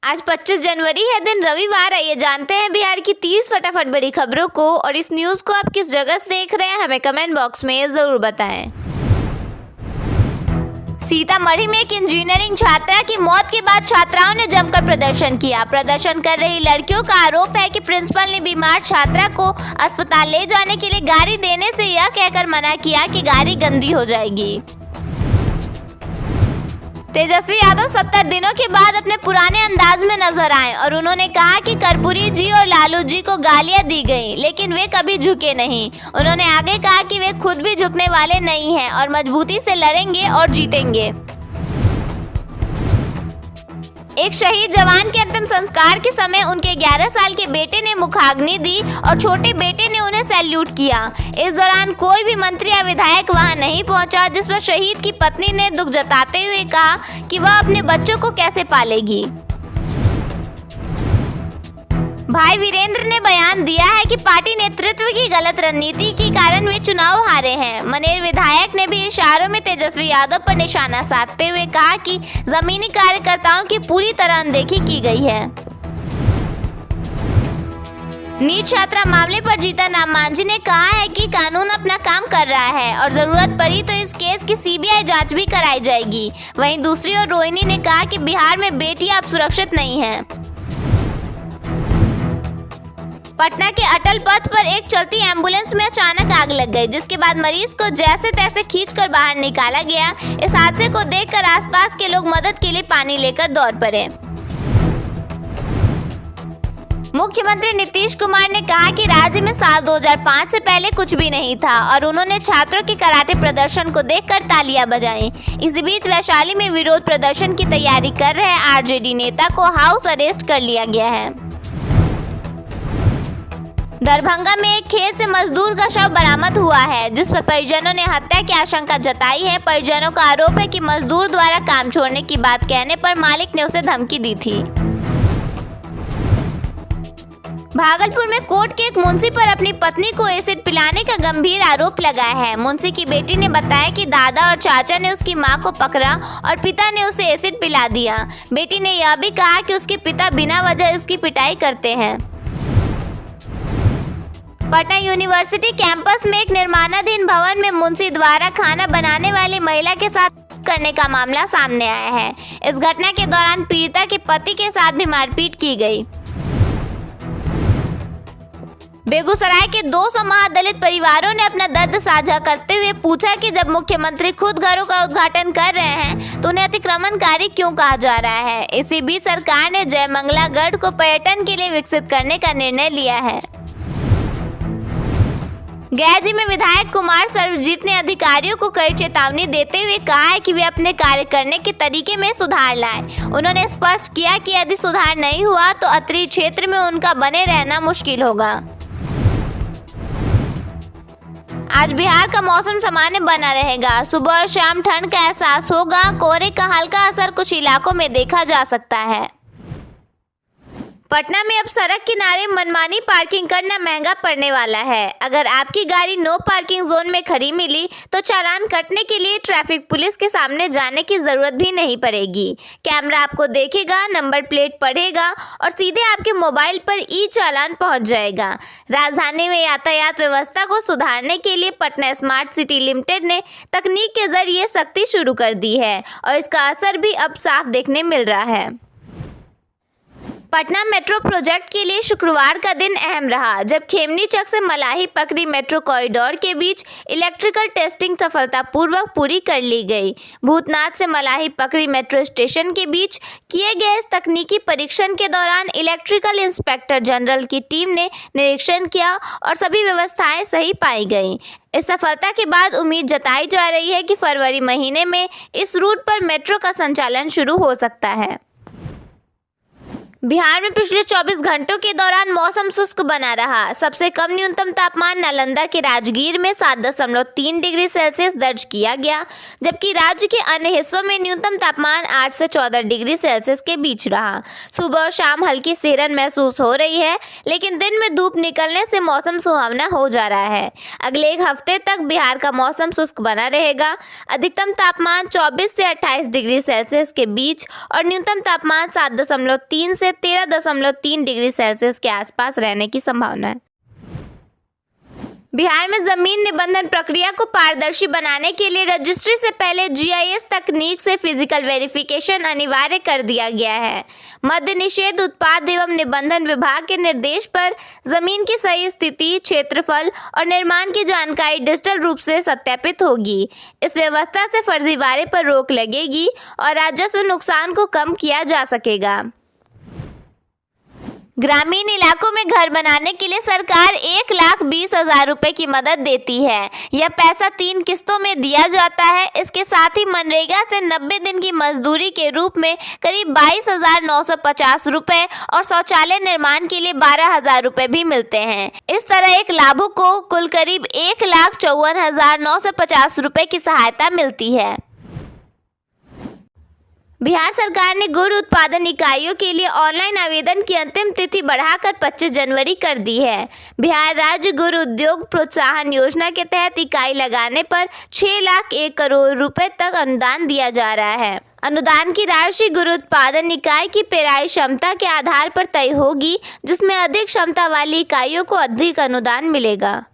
आज 25 जनवरी है, दिन रविवार। आइए जानते हैं बिहार की 30 फटाफट बड़ी खबरों को। और इस न्यूज़ को आप किस जगह से देख रहे हैं, हमें कमेंट बॉक्स में ज़रूर बताएं। सीतामढ़ी में एक इंजीनियरिंग छात्रा की मौत के बाद छात्राओं ने जमकर प्रदर्शन किया। प्रदर्शन कर रही लड़कियों का आरोप है कि प्रिंसिपल ने बीमार छात्रा को अस्पताल ले जाने के लिए गाड़ी देने से यह कहकर मना किया कि गाड़ी गंदी हो जाएगी। तेजस्वी यादव 70 दिनों के बाद अपने पुराने अंदाज में नजर आए और उन्होंने कहा कि कर्पूरी जी और लालू जी को गालियां दी गई, लेकिन वे कभी झुके नहीं। उन्होंने आगे कहा कि वे खुद भी झुकने वाले नहीं हैं और मजबूती से लड़ेंगे और जीतेंगे। एक शहीद जवान के अंतिम संस्कार के समय उनके 11 साल के बेटे ने मुखाग्नि दी और छोटे बेटे ने उन्हें सैल्यूट किया। इस दौरान कोई भी मंत्री या विधायक वहां नहीं पहुंचा, जिस पर शहीद की पत्नी ने दुख जताते हुए कहा कि वह अपने बच्चों को कैसे पालेगी। भाई वीरेंद्र ने बयान दिया है कि पार्टी नेतृत्व की गलत रणनीति के कारण वे चुनाव हारे हैं। मनेर विधायक ने भी इशारों में तेजस्वी यादव पर निशाना साधते हुए कहा कि जमीनी कार्यकर्ताओं की पूरी तरह अनदेखी की गई है। नीट छात्रा मामले पर जीतन राम मांझी ने कहा है कि कानून अपना काम कर रहा है और जरूरत पड़ी तो इस केस की सीबीआई जांच भी कराई जाएगी। वहीं दूसरी ओर रोहिणी ने कहा कि बिहार में बेटियां अब सुरक्षित नहीं हैं। पटना के अटल पथ पर एक चलती एम्बुलेंस में अचानक आग लग गई, जिसके बाद मरीज को जैसे तैसे खींचकर बाहर निकाला गया। इस हादसे को देखकर आसपास के लोग मदद के लिए पानी लेकर दौड़ पड़े। मुख्यमंत्री नीतीश कुमार ने कहा कि राज्य में साल 2005 से पहले कुछ भी नहीं था और उन्होंने छात्रों के कराटे प्रदर्शन को देखकर तालियां बजाई। इसी बीच वैशाली में विरोध प्रदर्शन की तैयारी कर रहे आरजेडी नेता को हाउस अरेस्ट कर लिया गया है। दरभंगा में एक खेत से मजदूर का शव बरामद हुआ है, जिस पर परिजनों ने हत्या की आशंका जताई है। परिजनों का आरोप है कि मजदूर द्वारा काम छोड़ने की बात कहने पर मालिक ने उसे धमकी दी थी। भागलपुर में कोर्ट के एक मुंशी पर अपनी पत्नी को एसिड पिलाने का गंभीर आरोप लगाया है। मुंशी की बेटी ने बताया कि दादा और चाचा ने उसकी मां को पकड़ा और पिता ने उसे एसिड पिला दिया। बेटी ने यह भी कहा कि उसके पिता बिना वजह उसकी पिटाई करते हैं। पटना यूनिवर्सिटी कैंपस में एक निर्माणाधीन भवन में मुंशी द्वारा खाना बनाने वाली महिला के साथ करने का मामला सामने आया है। इस घटना के दौरान पीड़िता के पति के साथ भी मारपीट की गई। बेगूसराय के 200 महादलित परिवारों ने अपना दर्द साझा करते हुए पूछा कि जब मुख्यमंत्री खुद घरों का उद्घाटन कर रहे हैं तो उन्हें अतिक्रमणकारी क्यों कहा जा रहा है। इसी बीच सरकार ने जयमंगला गढ़ को पर्यटन के लिए विकसित करने का निर्णय लिया है। गया में विधायक कुमार सर्वजीत ने अधिकारियों को कड़ी चेतावनी देते हुए कहा है कि वे अपने कार्य करने के तरीके में सुधार लाएं। उन्होंने स्पष्ट किया कि यदि सुधार नहीं हुआ तो उत्तरी क्षेत्र में उनका बने रहना मुश्किल होगा। आज बिहार का मौसम सामान्य बना रहेगा। सुबह और शाम ठंड का एहसास होगा। कोहरे का हल्का असर कुछ इलाकों में देखा जा सकता है। पटना में अब सड़क किनारे मनमानी पार्किंग करना महंगा पड़ने वाला है। अगर आपकी गाड़ी नो पार्किंग जोन में खड़ी मिली तो चालान कटने के लिए ट्रैफिक पुलिस के सामने जाने की जरूरत भी नहीं पड़ेगी। कैमरा आपको देखेगा, नंबर प्लेट पढ़ेगा और सीधे आपके मोबाइल पर ई चालान पहुंच जाएगा। राजधानी में यातायात व्यवस्था को सुधारने के लिए पटना स्मार्ट सिटी लिमिटेड ने तकनीक के जरिए सख्ती शुरू कर दी है और इसका असर भी अब साफ देखने मिल रहा है। पटना मेट्रो प्रोजेक्ट के लिए शुक्रवार का दिन अहम रहा, जब खेमनी चक से मलाही पकड़ी मेट्रो कॉरिडोर के बीच इलेक्ट्रिकल टेस्टिंग सफलतापूर्वक पूरी कर ली गई। भूतनाथ से मलाही पकड़ी मेट्रो स्टेशन के बीच किए गए इस तकनीकी परीक्षण के दौरान इलेक्ट्रिकल इंस्पेक्टर जनरल की टीम ने निरीक्षण किया और सभी व्यवस्थाएं सही पाई गईं। इस सफलता के बाद उम्मीद जताई जा रही है कि फरवरी महीने में इस रूट पर मेट्रो का संचालन शुरू हो सकता है। बिहार में पिछले 24 घंटों के दौरान मौसम शुष्क बना रहा। सबसे कम न्यूनतम तापमान नालंदा के राजगीर में 7.3 डिग्री सेल्सियस दर्ज किया गया, जबकि राज्य के अन्य हिस्सों में न्यूनतम तापमान 8 से 14 डिग्री सेल्सियस के बीच रहा। सुबह और शाम हल्की सिहरन महसूस हो रही है, लेकिन दिन में धूप निकलने से मौसम सुहावना हो जा रहा है। अगले एक हफ्ते तक बिहार का मौसम शुष्क बना रहेगा। अधिकतम तापमान 24 से 28 डिग्री सेल्सियस के बीच और न्यूनतम तापमान 7.3 से 13.3 डिग्री सेल्सियस के आसपास रहने की संभावना है। बिहार में जमीन निबंधन प्रक्रिया को पारदर्शी बनाने के लिए रजिस्ट्री से पहले जीआईएस तकनीक से फिजिकल वेरिफिकेशन अनिवार्य कर दिया गया है। मद्य निषेध उत्पाद एवं निबंधन विभाग के निर्देश पर जमीन की सही स्थिति, क्षेत्रफल और निर्माण की जानकारी डिजिटल रूप से सत्यापित होगी। इस व्यवस्था से फर्जीवाड़े पर रोक लगेगी और राजस्व नुकसान को कम किया जा सकेगा। ग्रामीण इलाकों में घर बनाने के लिए सरकार 1,20,000 रुपए की मदद देती है। यह पैसा 3 किस्तों में दिया जाता है। इसके साथ ही मनरेगा से 90 दिन की मजदूरी के रूप में करीब 22,950 रुपए और शौचालय निर्माण के लिए 12,000 रुपए भी मिलते हैं। इस तरह एक लाभुक को कुल करीब 1,54,950 रुपए की सहायता मिलती है। बिहार सरकार ने गुड़ उत्पादन इकाइयों के लिए ऑनलाइन आवेदन की अंतिम तिथि बढ़ाकर 25 जनवरी कर दी है। बिहार राज्य गुड़ उद्योग प्रोत्साहन योजना के तहत इकाई लगाने पर 6,01 करोड़ रुपए तक अनुदान दिया जा रहा है। अनुदान की राशि गुड़ उत्पादन इकाई की पेराई क्षमता के आधार पर तय होगी, जिसमें अधिक क्षमता वाली इकाइयों को अधिक अनुदान मिलेगा।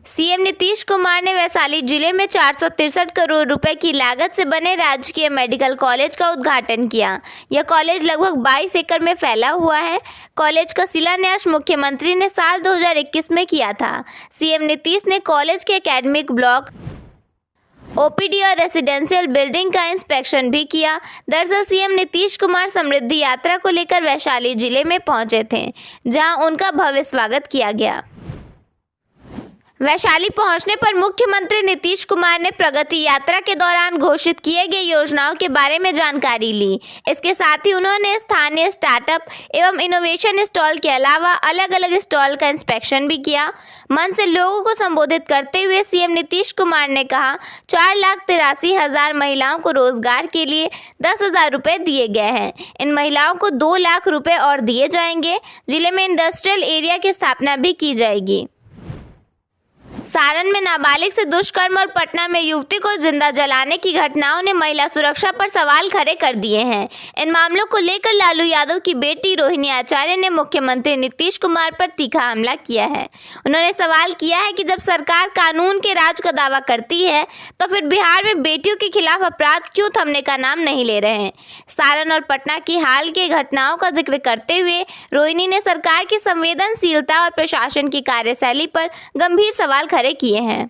सीएम नीतीश कुमार ने वैशाली जिले में 463 करोड़ रुपए की लागत से बने राजकीय मेडिकल कॉलेज का उद्घाटन किया। यह कॉलेज लगभग 22 एकड़ में फैला हुआ है। कॉलेज का शिलान्यास मुख्यमंत्री ने साल 2021 में किया था। सीएम नीतीश ने कॉलेज के एकेडमिक ब्लॉक, ओपीडी और रेसिडेंशियल बिल्डिंग का इंस्पेक्शन भी किया। दरअसल सीएम नीतीश कुमार समृद्धि यात्रा को लेकर वैशाली जिले में पहुंचे थे, जहां उनका भव्य स्वागत किया गया। वैशाली पहुंचने पर मुख्यमंत्री नीतीश कुमार ने प्रगति यात्रा के दौरान घोषित किए गए योजनाओं के बारे में जानकारी ली। इसके साथ ही उन्होंने स्थानीय स्टार्टअप एवं इनोवेशन स्टॉल के अलावा अलग अलग स्टॉल का इंस्पेक्शन भी किया। मंच से लोगों को संबोधित करते हुए सीएम नीतीश कुमार ने कहा, 4,83,000 महिलाओं को रोजगार के लिए 10,000 रुपए दिए गए हैं। इन महिलाओं को 2 लाख रुपए और दिए जाएंगे। जिले में इंडस्ट्रियल एरिया की स्थापना भी की जाएगी। सारण में नाबालिग से दुष्कर्म और पटना में युवती को जिंदा जलाने की घटनाओं ने महिला सुरक्षा पर सवाल खड़े कर दिए हैं। इन मामलों को लेकर लालू यादव की बेटी रोहिणी आचार्य ने मुख्यमंत्री नीतीश कुमार पर तीखा हमला किया है। उन्होंने सवाल किया है कि जब सरकार कानून के राज का दावा करती है, तो फिर बिहार में बेटियों के खिलाफ अपराध क्यों थमने का नाम नहीं ले रहे हैं। सारण और पटना की हाल के घटनाओं का जिक्र करते हुए रोहिणी ने सरकार की संवेदनशीलता और प्रशासन की कार्यशैली पर गंभीर सवाल खड़े किए हैं।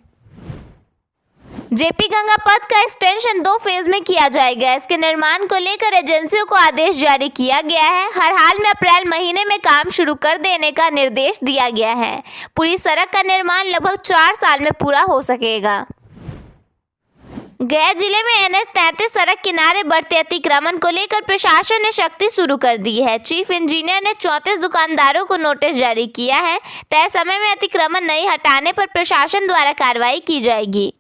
जेपी गंगा पथ का एक्सटेंशन 2 फेज में किया जाएगा। इसके निर्माण को लेकर एजेंसियों को आदेश जारी किया गया है। हर हाल में अप्रैल महीने में काम शुरू कर देने का निर्देश दिया गया है। पूरी सड़क का निर्माण लगभग 4 साल में पूरा हो सकेगा। गया जिले में NH 33 सड़क किनारे बढ़ते अतिक्रमण को लेकर प्रशासन ने सख्ती शुरू कर दी है। चीफ इंजीनियर ने 34 दुकानदारों को नोटिस जारी किया है। तय समय में अतिक्रमण नहीं हटाने पर प्रशासन द्वारा कार्रवाई की जाएगी।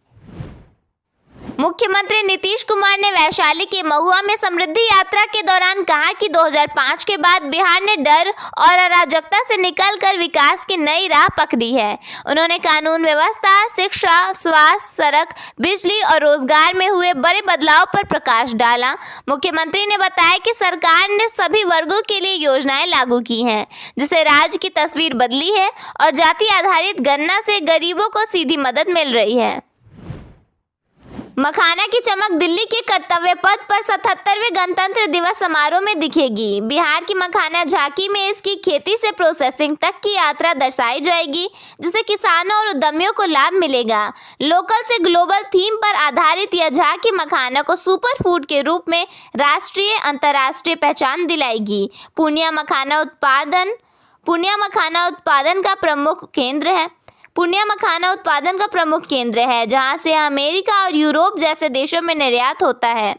मुख्यमंत्री नीतीश कुमार ने वैशाली के महुआ में समृद्धि यात्रा के दौरान कहा कि 2005 के बाद बिहार ने डर और अराजकता से निकलकर विकास की नई राह पकड़ी है। उन्होंने कानून व्यवस्था, शिक्षा, स्वास्थ्य, सड़क, बिजली और रोजगार में हुए बड़े बदलाव पर प्रकाश डाला। मुख्यमंत्री ने बताया कि सरकार ने सभी वर्गों के लिए योजनाएं लागू की हैं, जिससे राज्य की तस्वीर बदली है और जाति आधारित गणना से गरीबों को सीधी मदद मिल रही है। मखाना की चमक दिल्ली के कर्तव्य पथ पर 77वें गणतंत्र दिवस समारोह में दिखेगी। बिहार की मखाना झांकी में इसकी खेती से प्रोसेसिंग तक की यात्रा दर्शाई जाएगी, जिससे किसानों और उद्यमियों को लाभ मिलेगा। लोकल से ग्लोबल थीम पर आधारित यह झांकी मखाना को सुपर फूड के रूप में राष्ट्रीय अंतर्राष्ट्रीय पहचान दिलाएगी। पूर्णिया मखाना उत्पादन का प्रमुख केंद्र है, जहां से अमेरिका और यूरोप जैसे देशों में निर्यात होता है।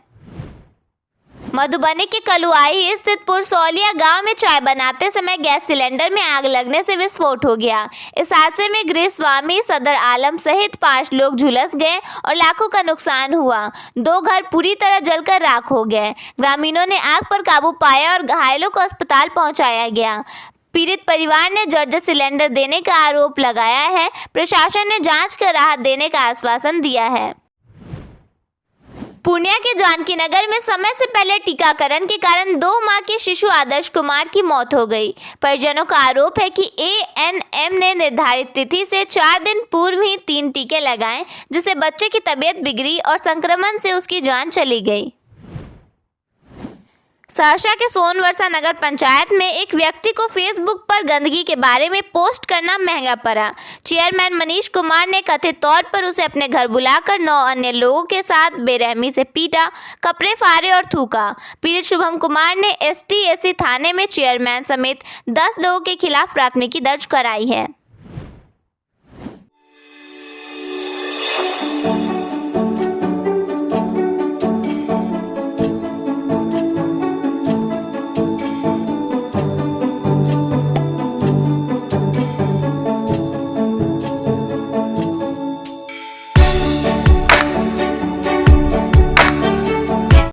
मधुबनी के कलुआही स्थित पुरसौलिया गांव में चाय बनाते समय गैस सिलेंडर में आग लगने से विस्फोट हो गया। इस हादसे में गृहस्वामी सदर आलम सहित 5 लोग झुलस गए और लाखों का नुकसान हुआ। 2 घर पूरी तरह जलकर राख हो गए। ग्रामीणों ने आग पर काबू पाया और घायलों को अस्पताल पहुंचाया गया। पीड़ित परिवार ने जर्जर सिलेंडर देने का आरोप लगाया है। प्रशासन ने जांच कर राहत देने का आश्वासन दिया है। पूर्णिया के जानकी नगर में समय से पहले टीकाकरण के कारण 2 माह के शिशु आदर्श कुमार की मौत हो गई। परिजनों का आरोप है कि ANM ने निर्धारित तिथि से 4 दिन पूर्व ही 3 टीके लगाए, जिससे बच्चे की तबीयत बिगड़ी और संक्रमण से उसकी जान चली गई। सहरसा के सोनवर्षा नगर पंचायत में एक व्यक्ति को फेसबुक पर गंदगी के बारे में पोस्ट करना महंगा पड़ा। चेयरमैन मनीष कुमार ने कथित तौर पर उसे अपने घर बुलाकर 9 अन्य लोगों के साथ बेरहमी से पीटा, कपड़े फाड़े और थूका। पीड़ित शुभम कुमार ने ST/SC थाने में चेयरमैन समेत 10 लोगों के खिलाफ प्राथमिकी दर्ज कराई है।